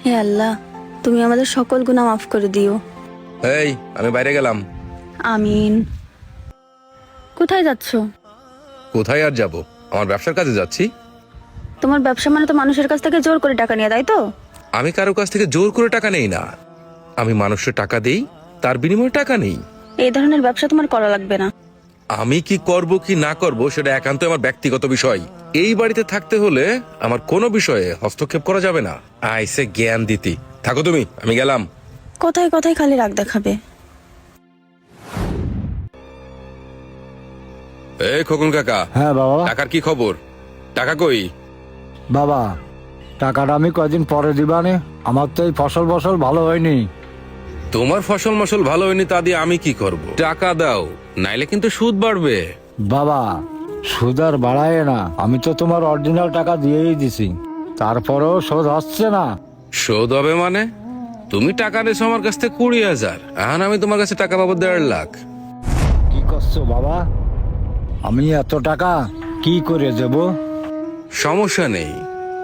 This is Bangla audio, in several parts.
হে আল্লাহ, তুমি আমাদের সকল গুনাহ মাফ করে দিও। এই আমি বাইরে গেলাম। আমিন। কোথায় যাচ্ছ? কোথায় আর যাব, আমার ব্যবসার কাজে যাচ্ছি। তোমার ব্যবসা মানে তো মানুষের কাছ থেকে জোর করে টাকা নিয়ে, তাই তো? আমি কারো কাছ থেকে জোর করে টাকা নেই না, আমি মানুষের টাকা দেই, তার বিনিময়ে টাকা নেই। এই ধরনের ব্যবসা তোমার করা লাগবে না। আমি কি করব কি না করব সেটা একান্ত আমার ব্যক্তিগত বিষয়। এই বাড়িতে থাকতে হলে আমার কোনো বিষয়ে হস্তক্ষেপ করা যাবে না। আইসে জ্ঞান দিতি থাকো তুমি, আমি গেলাম। কথায় কথায় খালি রাগ দেখাবে। এই খোকন কাকা, হ্যাঁ বাবা। টাকার কি খবর? টাকা কই? বাবা, টাকাটা আমি কয়দিন পরে দিবানে। আমার তো এই ফসল ভালো হয়নি। তোমার ফসল মসল ভালো হয়নি তা দিয়ে আমি কি করব? টাকা দাও, নাইলে কিন্তু সুদ বাড়বে। বাবা, সুদ আর বাড়ায় না, আমি তো তোমার অরিজিনাল টাকা দিয়েই দিছি, তারপরেও শোধ হচ্ছে না। শোধ হবে মানে? তুমি টাকা নিয়েছো আমার কাছ থেকে 20,000, এখন আমি তোমার কাছে টাকা পাবো 1.5 লাখ। কি করছো বাবা? আমি এত টাকা কি করে দেব? সমস্যা নেই,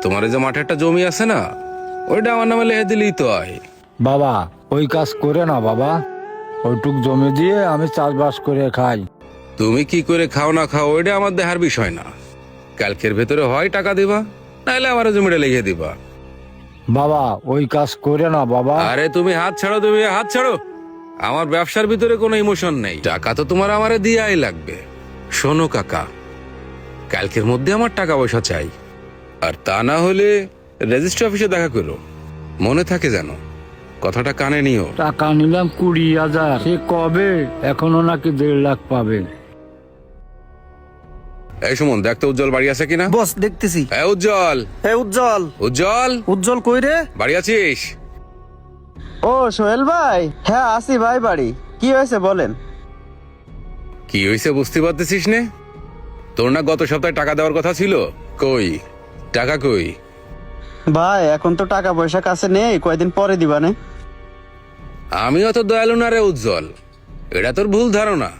তোমার এই যে মাঠে একটা জমি আছে না, ওইটা আমার নামে লিখে দিলেই তো হয়। বাবা, ওই কাজ করে না বাবা, ওইটুক জমি দিয়ে আমি চাষবাস করে খাই। তুমি কি করে খাও না খাও ওইটা আমার দেখার বিষয় না। কালকের ভেতরে হয় টাকা দিবা, নাইলে আমার জমিটা লিখে দিবা। বাবা, ওই কাজ করে না বাবা। আরে তুমি হাত ছাড়ো, তুমি হাত ছাড়ো। আমার ব্যবসার ভিতরে কোনো ইমোশন নেই, টাকা তো তোমার আমারে দিয়াই লাগবে। শোনো কাকা, কালকের মধ্যে আমার টাকা পয়সা চাই, আর তা না হলে রেজিস্ট্রি অফিসে দেখা করো। মনে থাকে যেন, কথাটা কানে নিও। টাকা নিলাম 20,000, সে কবে? এখনো নাকি 1.5 লাখ পাবে। এই সুমন, দেখতো উজ্জ্বল বাড়ি আছে কিনা। বস দেখতেছি। হ্যাঁ উজ্জ্বল, হে উজ্জ্বল। উজ্জ্বল উজ্জ্বল কই রে? বাড়ি আছিস? ও সোহেল ভাই, হ্যাঁ আসি ভাই বাড়ি। কি হয়েছে বলেন। কি হয়েছে বুঝতে পারতেছিস নে? তোর না গত সপ্তাহে টাকা দেওয়ার কথা ছিল, কই টাকা কই? ভাই এখন তো টাকা পয়সা কাছে নেই, কয়দিন পরে দিবানে। আমি অত দয়ালু না রে উজ্জ্বল, এটা তোর ভুল ধারণা।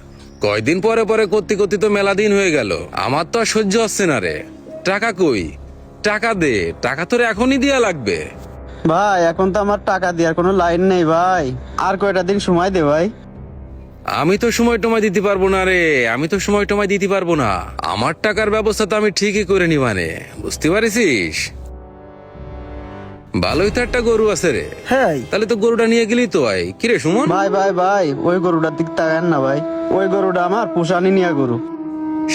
কয়দিন পরে পরে করতে করতে তো মেলা দিন হয়ে গেল, আমার তো আর সহ্য হচ্ছে না রে। টাকা কই? টাকা দে, টাকা তোর এখনই দিয়া লাগবে। ভাই এখন তো আমার টাকা দেওয়ার কোনো লাইন নেই ভাই, আর কয়টা দিন সময় দে ভাই। আমি তো সময় টময় দিতে পারবো না রে, আমি তো সময় টময় দিতে পারবো না। আমার টাকার ব্যবস্থা তো আমি ঠিকই করে নি, মানে বুঝতে পারিস? ভালোই তো একটা গরু আছে রে, হ্যাঁ তাহলে তো গরুটা নিয়ে গেলি তো। আয় কিরে সুমন? ভাই ভাই ভাই, ওই গরুটার দিক তাকান না ভাই, ওই গরুটা আমার পুষানি নিয়া গরু।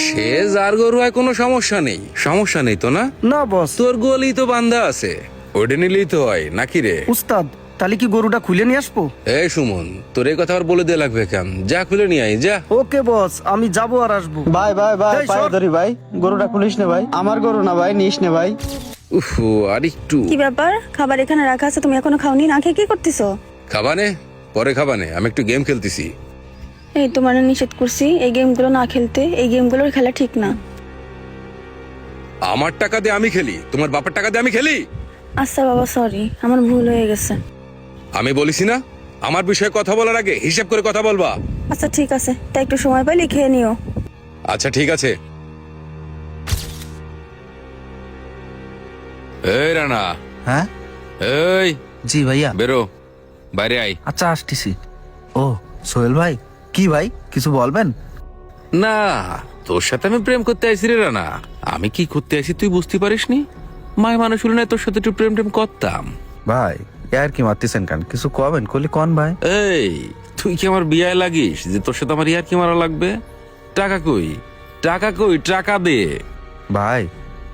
সে যার গরু হয় কোনো সমস্যা নেই, সমস্যা নেই তো না? না বস। তোর গোয়ালি তো বান্ধা আছে, ওটা নিলেই তো হয় নাকি রে? উস্তাদ, তাহলে কি গরুটা খুলে নিয়ে আসবো? এই সুমন, তোর এই কথা আর বলে দিয়ে লাগবে কেন? যা খুলে নিয়ে আয় যা। ওকে বস, আমি যাবো আর আসবো। ভাই ভাই ভাই, এই পায়ে সর। ধরি ভাই, গরুটা খুলিস নে ভাই, আমার গরু না ভাই, নিস নে ভাই। উফ, আর একটু। কি ব্যাপার, খাবার এখানে রাখা আছে, তুমি এখনো খাওনি? না খেয়ে কি করতেছো? খাবানে পরে খাবানে, আমি একটু গেম খেলতেছি। এই তোমার নিষেধ করছি এই গেমগুলো না খেলতে, এই গেমগুলোর খেলা ঠিক না। আমার টাকা দিয়ে আমি খেলি, তোমার বাবার টাকা দিয়ে আমি খেলি? আচ্ছা বাবা, সরি, আমার ভুল হয়ে গেছে। আমি বলিছি না, আমার বিষয়ে কথা বলার আগে হিসাব করে কথা বলবা। আচ্ছা ঠিক আছে, তাই একটু সময় পাইলে খেয়ে নিও। আচ্ছা ঠিক আছে। এই রানা, হ্যাঁ এই জি ভাইয়া। বেরো, বাইরে আয়। আচ্ছা আসতেছি। ও সোহেল ভাই, কি ভাই কিছু বলবেন? না, তোর সাথে আমি প্রেম করতে আইছি রে রানা। আমি কি করতে আইছি তুই বুঝতে পারিসনি? মায় মানুষ হলে না তোর সাথে একটু প্রেম টেম করতাম। ভাই আর কি মারতেছেন কেন? কিছু কবেন কলি কন ভাই। এই তুই কি আমার বিয়ায় লাগিস যে তোর সাথে আমার ইয়ার কি মারা লাগবে? টাকা কই? টাকা কই? টাকা দে। ভাই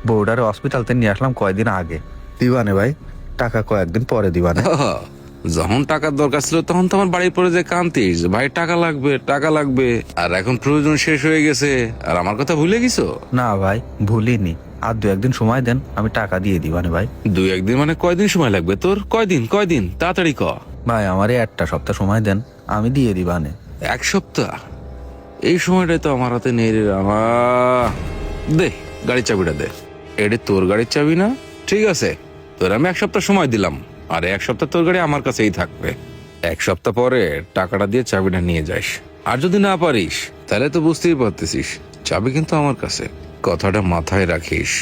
বউডারে হসপিটাল থেকে নিয়ে আসলাম কয়দিন আগে, দিবানে ভাই? টাকা কয়েকদিন পরে দিবানে। যখন টাকার দরকার ছিল তখন তো আমার বাড়ির পরে যে কান্তিস ভাই টাকা লাগবে টাকা লাগবে, আর এখন প্রয়োজন শেষ হয়ে গেছে আর আমার কথা ভুলে গেছো? না ভাই ভুলিনি, আর 2-1 দিন সময় দেন, আমি টাকা দিয়ে দিবানে ভাই। 2-1 দিন মানে কয়দিন সময় লাগবে তোর? কয়দিন কয়দিন তাড়াতাড়ি ক। ভাই আমারে একটা সপ্তাহ সময় দেন, আমি দিয়ে দিবানে। 1 সপ্তাহ? এই সময়টাই তো আমার হাতে নেই রে রামা। দে গাড়ির চাবিটা দে। এটা তোর গাড়ির চাবি না? ঠিক আছে, তোর আমি 1 সপ্তাহ সময় দিলাম, আর 1 সপ্তাহ তোর গাড়ি আমার কাছেই থাকবে। 1 সপ্তাহ পরে টাকাটা দিয়ে চাবিটা নিয়ে যাস। আর যদি না পারিস তাহলে তো বুঝতেই পারতেছিস, চাবি কিন্তু আমার কাছে, কথাটা মাথায় রাখিস।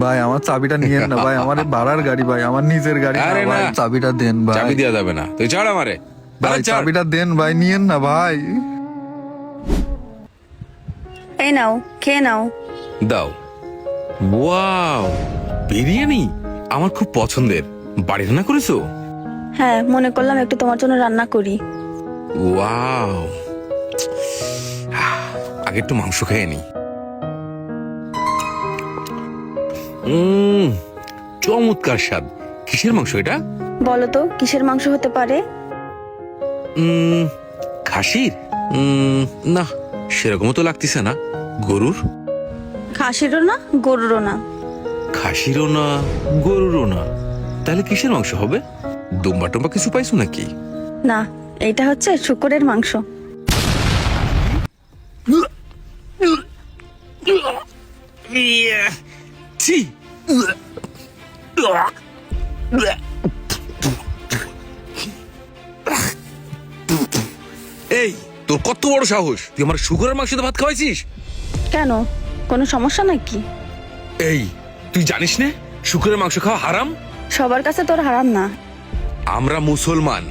ভাই আমার চাবিটা নিয়েন না ভাই, আমার এই ভাড়ার গাড়ি ভাই, আমার নিজের গাড়ি না আরে ভাই, না। চাবিটা দেন ভাই। চাবি দেওয়া যাবে না, তুই ছাড় আমারে। ভাই আরে ছাড়। চাবিটা দেন ভাই, নিয়েন না ভাই। এই নাও, খেয়ে নাও। দাও। ওয়াও, বিরিয়ানি আমার খুব পছন্দের। বাড়ি রান্না করেছো? হ্যাঁ, মনে করলাম একটু তোমার জন্য রান্না করি। ওয়াও, আগে একটু মাংস খেয়ে নি। চমৎকার স্বাদ। কিসের মাংস এটা? বলো তো কিসের মাংস হতে পারে? খাসির? না, সেরকমও তো লাগতেছে না। গরুর? খাসিরও না, গরুরও না। খাসিরও না, গরুরও না, তাহলে কিসের মাংস হবে? দুম্বা টুম্বা কিছু পাইছো নাকি? না, এইটা হচ্ছে শূকরের মাংস। ছি! এই, তোর কত বড় সাহস, তুই আমার শুকরের মাংস দিয়ে ভাত খাওয়াইছিস? কেন, কোনো সমস্যা নাকি? এই, তুই জানিস না শুকরের মাংস খাওয়া হারাম? সবার কাছে তোর হারাম না। আমরা মুসলমান,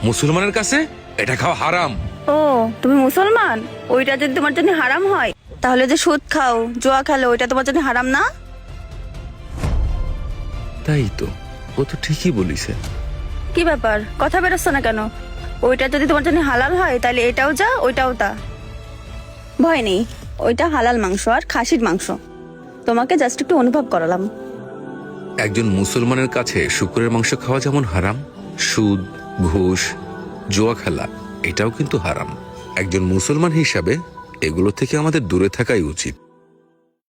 মুসলমানের কাছে এটা খাওয়া হারাম। ও, তুমি মুসলমান? ওইটা যদি তোমার জন্য হারাম হয়, তাহলে যে সুদ খাও, জুয়া খেলো, ওইটা তোমার জন্য হারাম না? তাই তো, ও তো ঠিকই বলিছে। কি ব্যাপার, কথা বেরোচ্ছে না কেন? ওইটা যদি তোমার জন্য হালাল হয়, তাহলে এটাও যা, ওইটাও তা। ভয় নেই, ওইটা হালাল মাংস আর খাসির মাংস। তোমাকে জাস্ট একটু অনুভব করালাম। একজন মুসলমানের কাছে শুকরের মাংস খাওয়া যেমন হারাম, সুদ, ঘুষ, জুয়া খেলা এটাও কিন্তু হারাম। একজন মুসলমান হিসাবে এগুলো থেকে আমাদের দূরে থাকাই উচিত।